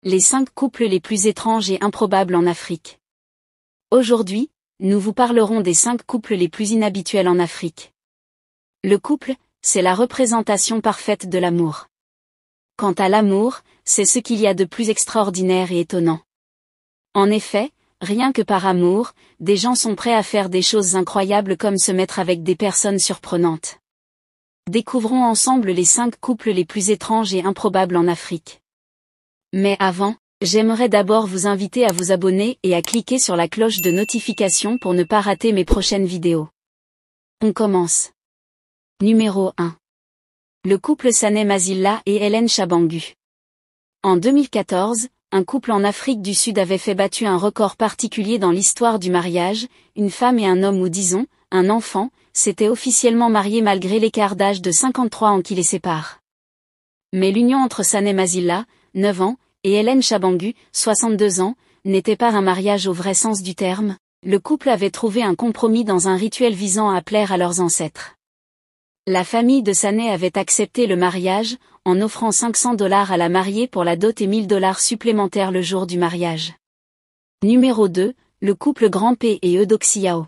Les 5 couples les plus étranges et improbables en Afrique. Aujourd'hui, nous vous parlerons des 5 couples les plus inhabituels en Afrique. Le couple, c'est la représentation parfaite de l'amour. Quant à l'amour, c'est ce qu'il y a de plus extraordinaire et étonnant. En effet, rien que par amour, des gens sont prêts à faire des choses incroyables comme se mettre avec des personnes surprenantes. Découvrons ensemble les 5 couples les plus étranges et improbables en Afrique. Mais avant, j'aimerais d'abord vous inviter à vous abonner et à cliquer sur la cloche de notification pour ne pas rater mes prochaines vidéos. On commence. Numéro 1. Le couple Sané Mazilla et Hélène Chabangu. En 2014, un couple en Afrique du Sud avait fait battre un record particulier dans l'histoire du mariage, une femme et un homme ou disons, un enfant, s'étaient officiellement mariés malgré l'écart d'âge de 53 ans qui les sépare. Mais l'union entre Sané Mazilla, 9 ans, et Hélène Chabangu, 62 ans, n'était pas un mariage au vrai sens du terme. Le couple avait trouvé un compromis dans un rituel visant à plaire à leurs ancêtres. La famille de Sané avait accepté le mariage, en offrant $500 à la mariée pour la dot et $1000 supplémentaires le jour du mariage. Numéro 2, le couple Grand P et Eudoxie Yao.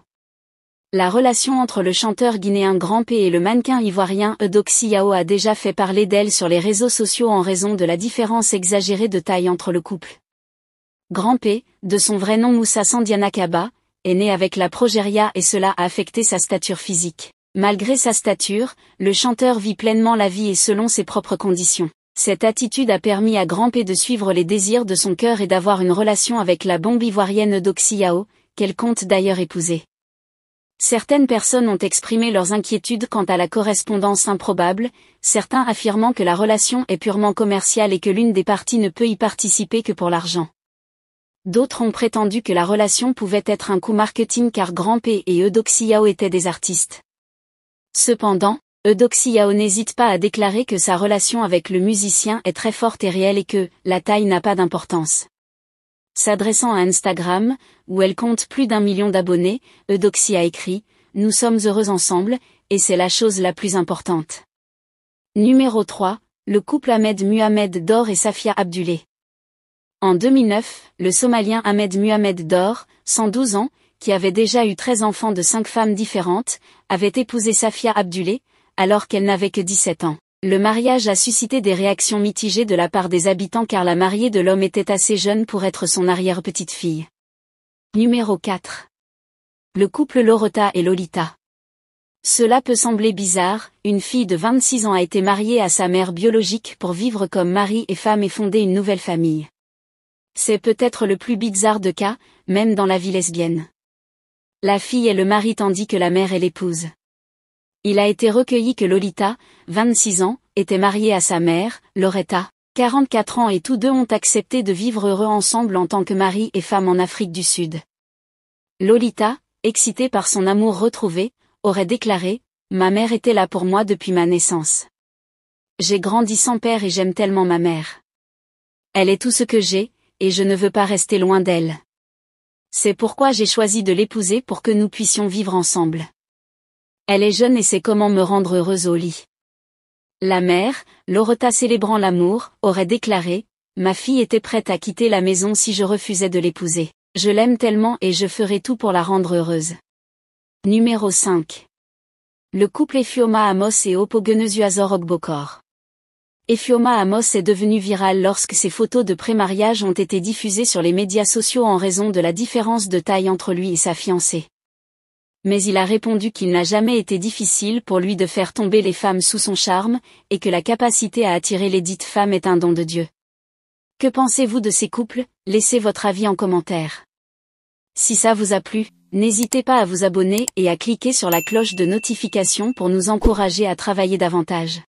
La relation entre le chanteur guinéen Grand P et le mannequin ivoirien Eudoxie Yao a déjà fait parler d'elle sur les réseaux sociaux en raison de la différence exagérée de taille entre le couple. Grand P, de son vrai nom Moussa Sandiana Kaba, est né avec la progéria et cela a affecté sa stature physique. Malgré sa stature, le chanteur vit pleinement la vie et selon ses propres conditions. Cette attitude a permis à Grand P de suivre les désirs de son cœur et d'avoir une relation avec la bombe ivoirienne Eudoxie Yao, qu'elle compte d'ailleurs épouser. Certaines personnes ont exprimé leurs inquiétudes quant à la correspondance improbable, certains affirmant que la relation est purement commerciale et que l'une des parties ne peut y participer que pour l'argent. D'autres ont prétendu que la relation pouvait être un coup marketing car Grand P et Eudoxie Yao étaient des artistes. Cependant, Eudoxie Yao n'hésite pas à déclarer que sa relation avec le musicien est très forte et réelle et que la taille n'a pas d'importance. S'adressant à Instagram, où elle compte plus d'1 million d'abonnés, Eudoxie a écrit « Nous sommes heureux ensemble, et c'est la chose la plus importante ». Numéro 3, le couple Ahmed Muhammad Dor et Safia Abdulé. En 2009, le Somalien Ahmed Muhammad Dor, 112 ans, qui avait déjà eu 13 enfants de 5 femmes différentes, avait épousé Safia Abdulé, alors qu'elle n'avait que 17 ans. Le mariage a suscité des réactions mitigées de la part des habitants car la mariée de l'homme était assez jeune pour être son arrière-petite-fille. Numéro 4. Le couple Loretta et Lolita. Cela peut sembler bizarre, une fille de 26 ans a été mariée à sa mère biologique pour vivre comme mari et femme et fonder une nouvelle famille. C'est peut-être le plus bizarre de cas, même dans la vie lesbienne. La fille est le mari tandis que la mère est l'épouse. Il a été recueilli que Lolita, 26 ans, était mariée à sa mère, Loretta, 44 ans et tous deux ont accepté de vivre heureux ensemble en tant que mari et femme en Afrique du Sud. Lolita, excitée par son amour retrouvé, aurait déclaré « Ma mère était là pour moi depuis ma naissance. J'ai grandi sans père et j'aime tellement ma mère. Elle est tout ce que j'ai, et je ne veux pas rester loin d'elle. C'est pourquoi j'ai choisi de l'épouser pour que nous puissions vivre ensemble. Elle est jeune et sait comment me rendre heureuse au lit. » La mère, Loretta célébrant l'amour, aurait déclaré « Ma fille était prête à quitter la maison si je refusais de l'épouser. Je l'aime tellement et je ferai tout pour la rendre heureuse. » Numéro 5. Le couple Efioma Amos et Opogenezuazor Ogbokor. Efioma Amos est devenu viral lorsque ses photos de pré-mariage ont été diffusées sur les médias sociaux en raison de la différence de taille entre lui et sa fiancée. Mais il a répondu qu'il n'a jamais été difficile pour lui de faire tomber les femmes sous son charme, et que la capacité à attirer les dites femmes est un don de Dieu. Que pensez-vous de ces couples? Laissez votre avis en commentaire. Si ça vous a plu, n'hésitez pas à vous abonner et à cliquer sur la cloche de notification pour nous encourager à travailler davantage.